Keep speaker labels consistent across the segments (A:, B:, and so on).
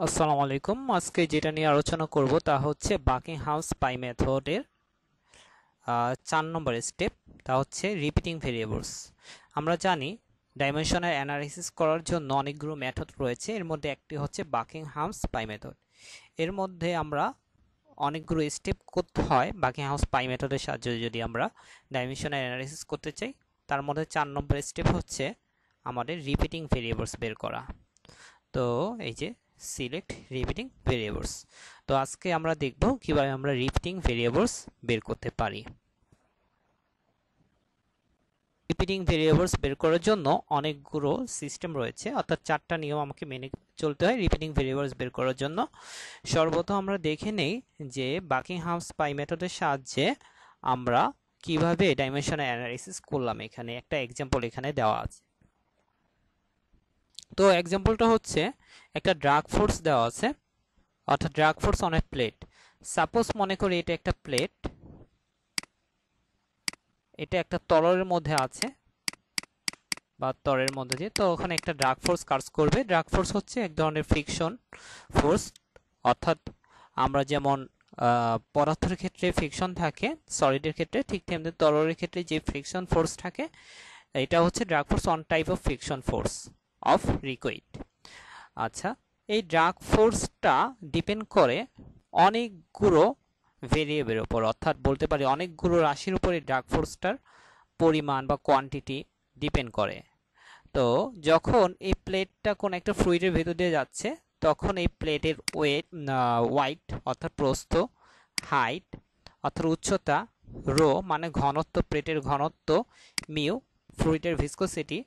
A: আসসালামু আলাইকুম। আজকে যেটা নিয়ে আলোচনা করব তা হচ্ছে বাকিংহাউস পাই মেথডের 4 নম্বর স্টেপ, তা হচ্ছে রিপিটিং ভেরিয়েবলস। আমরা জানি ডাইমেনশনের অ্যানালাইসিস করার জন্য অনেকগুলো মেথড রয়েছে, এর মধ্যে একটি হচ্ছে বাকিংহাউস পাই মেথড। এর মধ্যে আমরা অনেকগুলো স্টেপ করতে হয় বাকিংহাউস পাই মেথডের সাহায্যে যদি আমরা ডাইমেনশনের অ্যানালাইসিস করতে চাই। তার মধ্যে 4 নম্বর স্টেপ হচ্ছে আমাদের রিপিটিং ভেরিয়েবলস বের করা। তো এই যে সিলেক্ট রিপিটিং ভেরিয়েবলস। তো আজকে আমরা দেখব কিভাবে আমরা রিপিটিং ভেরিয়েবলস বের করতে পারি। রিপিটিং ভেরিয়েবলস বের করার জন্য অনেকগুলো সিস্টেম রয়েছে, অর্থাৎ 4টা নিয়ম আমাকে মেনে চলতে হয় রিপিটিং ভেরিয়েবলস বের করার জন্য। সর্বপ্রথম আমরা দেখে নেই যে বাকিংহাউস পাই মেথডের সাহায্যে আমরা কিভাবে ডাইমেনশন অ্যানালাইসিস করলাম। এখানে একটা এক্সাম্পল এখানে দেওয়া আছে। তো এক্সাম্পলটা হচ্ছে একটা ড্রাগ ফোর্স দেওয়া আছে, অর্থাৎ drug force on a plate. Suppose মনে করি এটা একটা প্লেট, এটা একটা তরলের মধ্যে আছে বা তরের মধ্যে দিয়ে, তো ওখানে একটা ড্রাগ ফোর্স কাজ করবে। ড্রাগ ফোর্স হচ্ছে এক ধরনের ফ্রিকশন ফোর্স, অর্থাৎ আমরা যেমন পদার্থের ক্ষেত্রে ফ্রিকশন থাকে সলিডের ক্ষেত্রে, ঠিক তেমনি তরলের ক্ষেত্রে যে ফ্রিকশন ফোর্স থাকে, এটা হচ্ছে drug force on type of friction force of liquid. আচ্ছা, এই ড্রাগ ফোর্সটা ডিপেন্ড করে অনেকগুলো ভেরিয়েবলের উপর, অর্থাৎ বলতে পারি অনেকগুলো রাশির উপর এই ড্রাগ ফোর্সটার পরিমাণ বা কোয়ান্টিটি ডিপেন্ড করে। তো যখন এই প্লেটটা কোন একটা ফ্লুইডের ভেতর দিয়ে যাচ্ছে, তখন এই প্লেটের ওয়াইড অর্থাৎ প্রস্থ, হাইট অর্থাৎ উচ্চতা, রো মানে ঘনত্ব, প্লেটের ঘনত্ব, মিউ ফ্লুইডের ভিসকোসিটি,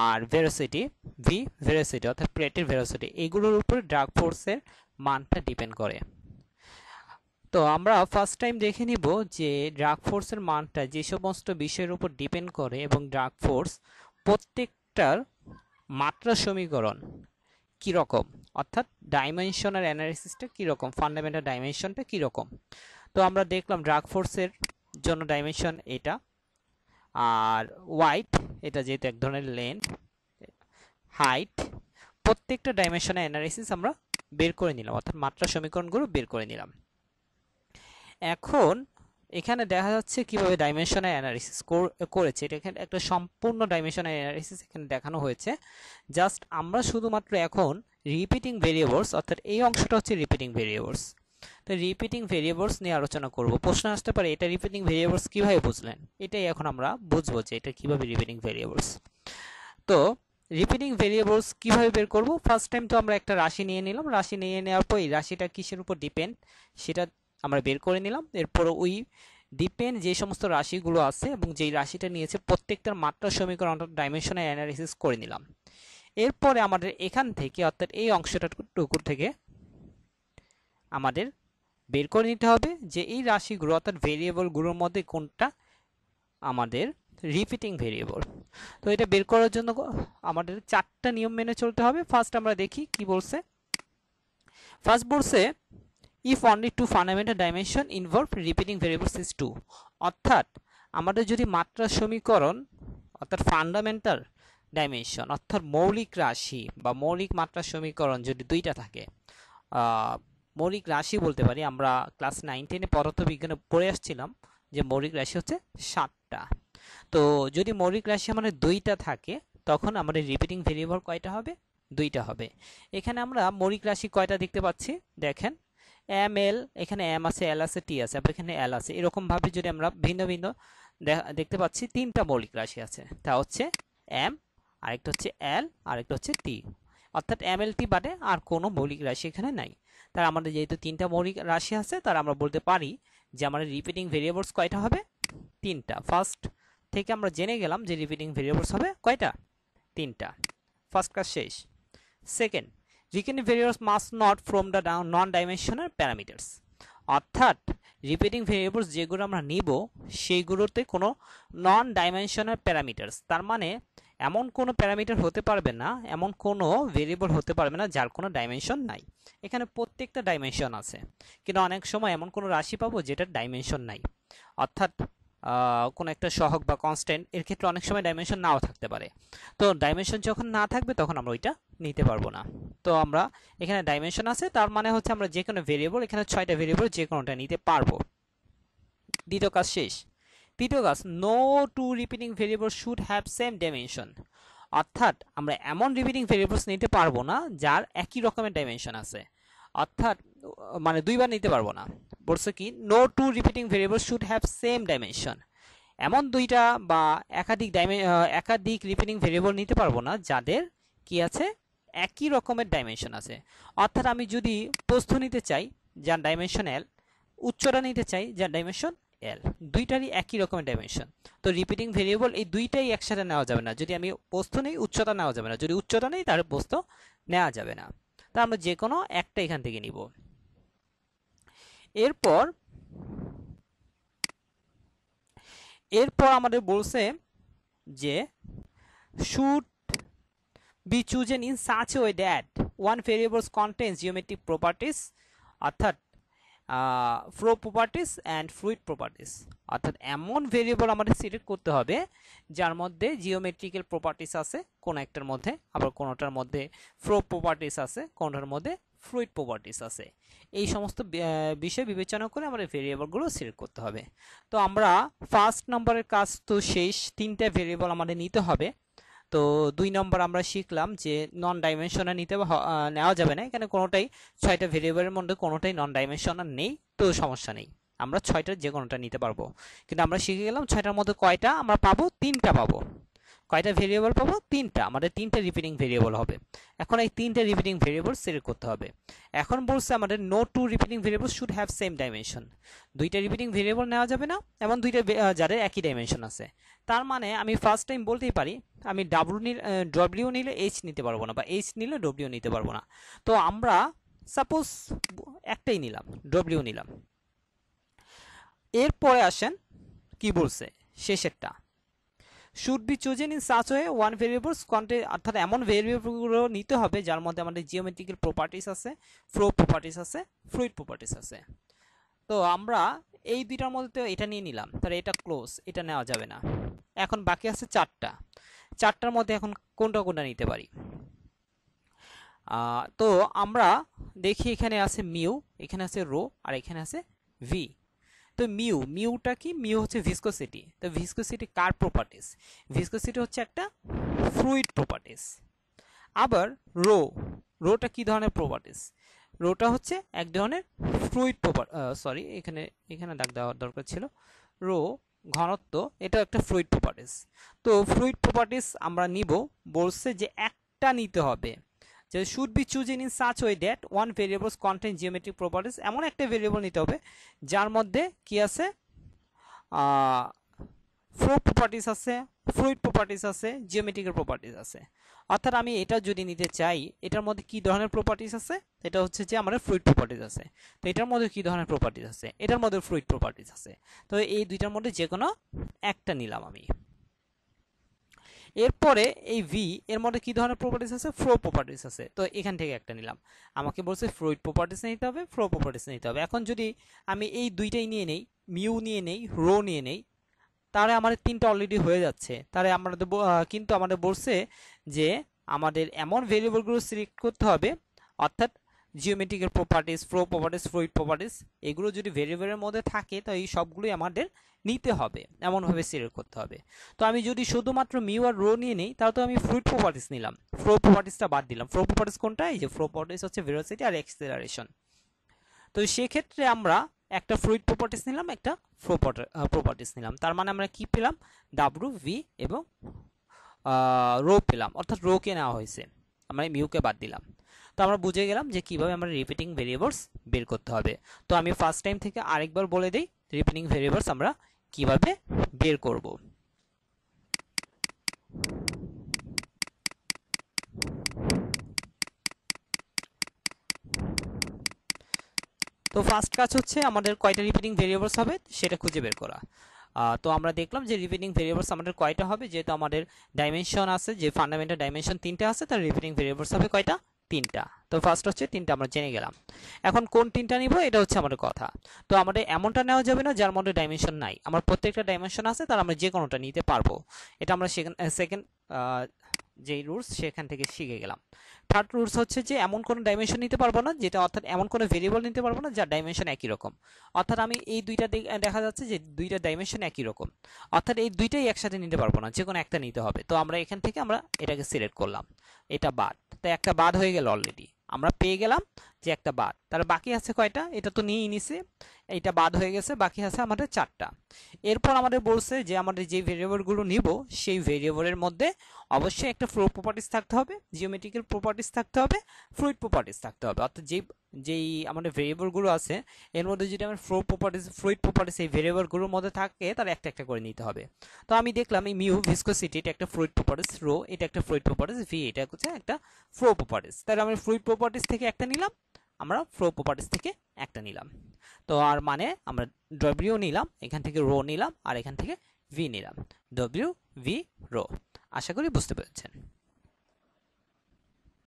A: আর ভেলোসিটি ভি ভেলোসিটি অর্থাৎ প্লেটের ভেলোসিটি, এগুলোর উপর ড্রাগ ফোর্সের মানটা ডিপেন্ড করে। তো আমরা ফার্স্ট টাইম দেখে নিব যে ড্রাগ ফোর্সের মানটা যে সমস্ত বিষয়ের উপর ডিপেন্ড করে এবং ড্রাগ ফোর্স প্রত্যেকটার মাত্রা সমীকরণ কীরকম, অর্থাৎ ডাইমেনশনাল অ্যানালিসিসটা কীরকম, ফান্ডামেন্টাল ডাইমেনশনটা কীরকম। তো আমরা দেখলাম ড্রাগ ফোর্সের জন্য ডাইমেনশন এটা, আর ওয়াইড এটা যেহেতু এক ধরনের লেন্থ, হাইট, প্রত্যেকটা ডাইমেনশনাল অ্যানালিসিস আমরা বের করে নিলাম, অর্থাৎ মাত্রা সমীকরণগুলো বের করে নিলাম। এখন এখানে দেখা যাচ্ছে কিভাবে ডাইমেনশনাল অ্যানালিসিস করেছে। এটা এখানে একটা সম্পূর্ণ ডাইমেনশনাল অ্যানালিসিস এখানে দেখানো হয়েছে। জাস্ট আমরা শুধুমাত্র এখন রিপিটিং ভেরিয়েবলস, অর্থাৎ এই অংশটা হচ্ছে রিপিটিং ভেরিয়েবলস। তো রিপিটিং ভেরিয়েবলস নিয়ে আলোচনা করব। প্রশ্ন আসতে পারে এটা রিপিটিং ভেরিয়েবলস কিভাবে বুঝলেন, এটাই এখন আমরা বুঝবো যে এটা কিভাবে রিপিটিং ভেরিয়েবলস। তো রিপিটিং ভেরিয়েবলস কিভাবে বের করব। ফার্স্ট টাইম তো আমরা একটা রাশি নিয়ে নিলাম, রাশি নিয়ে নেওয়ার পর এই রাশিটা কিসের উপর ডিপেন্ড সেটা আমরা বের করে নিলাম। এরপর ওই ডিপেন্ড যে সমস্ত রাশিগুলো আছে এবং যেই রাশিটা নিয়েছে প্রত্যেকটার মাত্রা সমীকরণ অর্থাৎ ডাইমেনশনাল অ্যানালিসিস করে নিলাম। এরপরে আমাদের এখান থেকে অর্থাৎ এই অংশটাটুকু থেকে আমাদের বের করে নিতে হবে যে এই রাশিগুলো অর্থাৎ ভেরিয়েবলগুলোর মধ্যে কোনটা আমাদের রিপিটিং ভেরিয়েবল। তো এটা বের করার জন্য আমাদের 4টা নিয়ম মেনে চলতে হবে। ফার্স্ট আমরা দেখি কি বলছে। ফার্স্ট বলছে if only two fundamental dimension involve repeating variables is 2, অর্থাৎ আমাদের যদি মাত্রা সমীকরণ অর্থাৎ ফান্ডামেন্টাল ডাইমেনশন অর্থাৎ মৌলিক রাশি বা মৌলিক মাত্রা সমীকরণ যদি দুইটা থাকে, মৌলিক রাশি বলতে পারি, আমরা ক্লাস 9-10 পদার্থবিজ্ঞানে পড়ে আসছিলাম যে মৌলিক রাশি হচ্ছে 7টা। তো যদি মৌলিক রাশি আমাদের দুইটা থাকে তখন আমাদের রিপিটিং ভেরিয়েবল কয়টা হবে, দুইটা হবে। এখানে আমরা মৌলিক রাশি কয়টা দেখতে পাচ্ছি দেখেন, এম এল, এখানে এম আছে, এল আছে, টি আছে, আবার এখানে এল আছে। এরকম ভাবে যদি আমরা ভিন্ন ভিন্ন দেখতে পাচ্ছি 3টা মৌলিক রাশি আছে, তা হচ্ছে এম, আরেকটা হচ্ছে এল, আরেকটা হচ্ছে টি, অর্থাৎ এম এল টি বাদে আর কোনো মৌলিক রাশি এখানে নাই। তার আমাদের যেহেতু 3টা মৌলিক রাশি আছে, তার আমরা বলতে পারি যে আমাদের রিপিটিং ভেরিয়েবলস কয়টা হবে, 3টা। ফার্স্ট থেকে আমরা জেনে গেলাম যে রিপিটিং ভেরিয়েবলস হবে কয়টা, 3টা। ফার্স্ট কাজ শেষ। Second, repeating variables must not from the non dimensional parameters, অর্থাৎ রিপিটিং ভেরিয়েবলস যেগুলো আমরা নিব সেইগুলোতে কোনো নন ডাইমেনশনাল প্যারামিটার্স, তার মানে এমন কোনো প্যারামিটার হতে পারবে না, এমন কোনো ভেরিয়েবল হতে পারবে না যার কোনো ডাইমেনশন নাই। এখানে প্রত্যেকটা ডাইমেনশন আছে, কিন্তু অনেক সময় এমন কোনো রাশি পাবো যেটার ডাইমেনশন নাই, অর্থাৎ কোন একটা সহগ বা কনস্ট্যান্ট, এর ক্ষেত্রে অনেক সময় ডাইমেনশন নাও থাকতে পারে। তো ডাইমেনশন যখন না থাকবে তখন আমরা ওইটা নিতে পারবো না। তো আমরা এখানে ডাইমেনশন আছে, তার মানে হচ্ছে আমরা যে কোনো ভেরিয়েবল, এখানে 6টা ভেরিয়েবল যে কোনোটা নিতে পারবো। দ্বিতীয় কাজ শেষ। তৃতীয় কাজ, no two repeating variable should have same dimension. অর্থাৎ আমরা এমন রিপিটিং ভেরিয়েবলস নিতে পারবো না যার একই রকমের ডাইমেনশন আছে, অর্থাৎ মানে দুইবার নিতে পারবো না। বলছে কি, no two repeating variable should have same dimension. এমন দুইটা বা একাধিক রিপিটিং ভেরিয়েবল নিতে পারবো না যাদের কি আছে, একই রকমের ডাইমেনশন আছে। অর্থাৎ আমি যদি প্রস্থ নিতে চাই যার ডাইমেনশন এল, উচ্চতা নিতে চাই যার ডাইমেনশন এল, দুইটারই একই রকমের ডাইমেনশন, তো রিপিটিং ভেরিয়েবল এই দুইটাই একসাথে নেওয়া যাবে না। যদি আমি প্রস্থ নেই, উচ্চতা নেওয়া যাবে না, যদি উচ্চতা নেই তাহলে প্রস্থ নেওয়া যাবে না। তা আমরা যে কোনো একটা এখান থেকে নিব। এরপর আমাদের বলছে যে should be chosen in such a way that one variable contains geometric properties, অর্থাৎ flow properties and fluid properties. অর্থাৎ এমন ভেরিয়েবল আমাদের সিলেক্ট করতে হবে যার মধ্যে জিওমেট্রিক্যাল প্রপার্টিস আছে কোন একটার মধ্যে, আবার কোনোটার মধ্যে ফ্লো প্রপার্টিস আছে, কোনোটার মধ্যে ফ্লুইড প্রপার্টিস আছে। এই সমস্ত বিষয় বিবেচনা করে আমাদের ভেরিয়েবলগুলো সিলেক্ট করতে হবে। তো আমরা ফার্স্ট নম্বরের কাজ তো শেষ, 3টা ভেরিয়েবল আমাদের নিতে হবে। তো 2 নম্বর আমরা শিখলাম যে নন ডাইমেনশনাল নেওয়া যাবে না, এখানে কোনোটাই 6টা ভেরিয়েবলের মধ্যে কোনোটাই নন ডাইমেনশনাল নেই, তো সমস্যা নেই, আমরা 6টার যে কোনোটা নিতে পারবো। কিন্তু আমরা শিখে গেলাম 6টার মধ্যে কয়টা আমরা পাবো, 3টা পাবো। কয়টা ভেরিয়েবল পাবো, 3টা, আমাদের 3টা রিপিটিং ভেরিয়েবল হবে। এখন এই 3টা রিপিটিং ভেরিয়েবল সিলেক্ট করতে হবে। এখন বলছে আমাদের no two repeating variable should have same dimension. 2টা রিপিটিং ভেরিয়েবল নেওয়া যাবে না, এবং 2টা যাদের একই ডাইমেনশন আছে। তার মানে আমি ফার্স্ট টাইম বলতেই পারি আমি ডব্লিউ নিলে এইচ নিতে পারবো না, বা এইচ নিলে ডব্লিউ নিতে পারবো না। তো আমরা সাপোজ একটাই নিলাম, ডব্লিউ নিলাম। এরপরে আসেন কি বলছে শেষেরটা, should be chosen in such way one variables contain, অর্থাৎ এমন ভেরিয়েবলগুলো নিতে হবে যার মধ্যে আমাদের জিওমেট্রিক্যাল প্রপার্টিস আছে, ফ্লো প্রপার্টিস আছে, ফ্লুইড প্রপার্টিস আছে। তো আমরা এই দুইটার মধ্যে এটা নিয়ে নিলাম, তাহলে এটা ক্লোজ, এটা নেওয়া যাবে না। এখন বাকি আছে 4টার মধ্যে এখন কোনটা কোনটা নিতে পারি। তো আমরা দেখি এখানে আছে মিউ, এখানে আছে রো, আর এখানে আছে ভি। তো মিউটা কি, মিউ হচ্ছে ভিসকোসিটি। তো ভিসকোসিটি কার প্রপার্টিস, ভিসকোসিটি হচ্ছে একটা ফ্লুইড প্রপার্টিস। আবার রোটা কি ধরনের প্রপার্টিস, রোটা হচ্ছে এক ধরনের ফ্লুইড সরি এখানে দাগ দেওয়ার দরকার ছিল, রো ঘনত্ব, এটা একটা ফ্লুইড প্রপার্টিস। তো ফ্লুইড প্রপার্টিস আমরা নিব, বলছে যে একটা নিতে হবে, যে should be chosen in such way that one variables contain geometric properties, এমন একটা ভেরিয়েবল নিতে হবে যার মধ্যে কি আছে, ফ্লো প্রপার্টিস আছে, ফ্লুইড প্রপার্টিস আছে, জিওমেট্রিক্যাল প্রপার্টিস আছে। অর্থাৎ আমি এটা যদি নিতে চাই, এটার মধ্যে কি ধরনের প্রপার্টিস আছে, এটা হচ্ছে যে আমাদের ফ্লুইড প্রপার্টিস আছে। তো এটার মধ্যে কি ধরনের প্রপার্টিস আছে, এটার মধ্যে ফ্লুইড প্রপার্টিস আছে। তো এই দুইটার মধ্যে যে কোনো একটা নিলাম আমি। এরপরে এই ভি এর মধ্যে কি ধরনের প্রপার্টিস আছে, ফ্লো প্রপার্টিস আছে। তো এখান থেকে একটা নিলাম, আমাকে বলছে ফ্লুইড প্রপার্টিস নিতে হবে, ফ্লো প্রপার্টিস নিতে হবে। এখন যদি আমি এই দুইটাই নিয়ে নেই, মিউ নিয়ে নেই, রো নিয়ে নেই, তাহলে আমাদের 3টা অলরেডি হয়ে যাচ্ছে। তাহলে আমাদের কিন্তু আমাদের বলছে যে আমাদের এমন ভেরিয়েবলগুলো সিলেক্ট করতে হবে, অর্থাৎ geometrical properties, flow properties, fluid properties, এগুলো যদি ভেরিয়েবলের মধ্যে থাকে তো এই সবগুলোই আমাদের নিতে হবে, এমনভাবে সিলেক্ট করতে হবে। তো আমি যদি শুধুমাত্র মিউ আর রো নিয়ে নেই, তাহলে তো আমি ফ্লুইড প্রপার্টিস নিলাম, ফ্লো প্রপার্টিসটা বাদ দিলাম। ফ্লো প্রপার্টিস কোনটা, এই যে ফ্লো প্রপার্টিস হচ্ছে ভেলোসিটি আর অ্যাক্সেলারেশন। তো সেক্ষেত্রে আমরা একটা ফ্লুইড প্রপার্টিস নিলাম, একটা ফ্লো প্রপার্টিস নিলাম। তার মানে আমরা কি পেলাম, ডাব্লিউ, ভি এবং রো পেলাম, অর্থাৎ রোকে নেওয়া হয়েছে, আমরা মিউকে বাদ দিলাম। তো আমরা বুঝে গেলাম যে কিভাবে আমরা রিপিটিং ভেরিয়েবলস বের করতে হবে। তো আমি ফার্স্ট টাইম থেকে আরেকবার বলে দিই রিপিটিং ভেরিয়েবলস আমরা কিভাবে বের করব। তো ফার্স্ট কাজ হচ্ছে আমাদের কয়টা রিপিটিং ভেরিয়েবলস হবে সেটা খুঁজে বের করা। তো আমরা দেখলাম যে রিপিটিং ভেরিয়েবলস আমাদের কয়টা হবে, যেহেতু আমাদের ডাইমেনশন আছে, যে ফান্ডামেন্টাল ডাইমেনশন 3টা আছে, তার রিপিটিং ভেরিয়েবলস হবে কয়টা, তিনটা। তো ফার্স্ট হচ্ছে তিনটা আমরা জেনে গেলাম। এখন কোন তিনটা নিব এটা হচ্ছে আমাদের কথা। তো আমাদের এমনটা নেওয়া যাবে না যার মধ্যে ডাইমেনশন নাই। আমার প্রত্যেকটা ডাইমেনশন আছে, তার আমরা যে কোনোটা নিতে পারবো। এটা আমরা সেকেন্ড যেই রুলস সেখান থেকে শিখে গেলাম। থার্ড রুলস হচ্ছে যে এমন কোনো ডাইমেনশন নিতে পারবো না, যেটা অর্থাৎ এমন কোনো ভেরিয়েবল নিতে পারবো না যার ডাইমেনশন একই রকম। অর্থাৎ আমি এই দুইটা দেখা যাচ্ছে যে দুইটা ডাইমেনশন একই রকম, অর্থাৎ এই দুইটাই একসাথে নিতে পারবো না, যে কোনো একটা নিতে হবে। তো আমরা এখান থেকে আমরা এটাকে সিলেক্ট করলাম, এটা বাদ। তো একটা বাদ হয়ে গেল, অলরেডি আমরা পেয়ে গেলাম যে একটা বাদ। তার বাকি আছে কয়টা, এটা তো নিয়েই নিছে, এইটা বাদ হয়ে গেছে, বাকি আছে আমাদের চারটা। এরপর আমাদের বলছে যে আমাদের যে ভেরিয়েবলগুলো নিব সেই ভেরিয়েবলের মধ্যে অবশ্যই একটা ফ্লো প্রপার্টিস থাকতে হবে, জিওমেট্রিক্যাল প্রপার্টিস থাকতে হবে, ফ্লুইড প্রপার্টিস থাকতে হবে। অর্থাৎ যেই আমাদের ভেরিয়েবলগুলো আছে এর মধ্যে যদি আমার ফ্লো প্রপার্টিস, ফ্লুইড প্রপার্টিস এই ভেরিয়েবলগুলোর মধ্যে থাকে, তার একটা একটা করে নিতে হবে। তো আমি দেখলাম এই মিউ ভিসকোসিটি এটা একটা ফ্লুইড প্রপার্টিস, রো এটা একটা ফ্লুইড প্রপার্টিস, ভি এটা হচ্ছে একটা ফ্লো প্রপার্টিস। তাহলে আমি ফ্লুইড প্রপার্টিস থেকে একটা নিলাম, আমরা ফ্লো প্রপার্টিস থেকে একটা নিলাম। তো আর মানে আমরা ডব্লিউ নিলাম, এখান থেকে রো নিলাম, আর এখান থেকে ভি নিলাম, ডব্লিউ ভি রো। আশা করি বুঝতে পেরেছেন।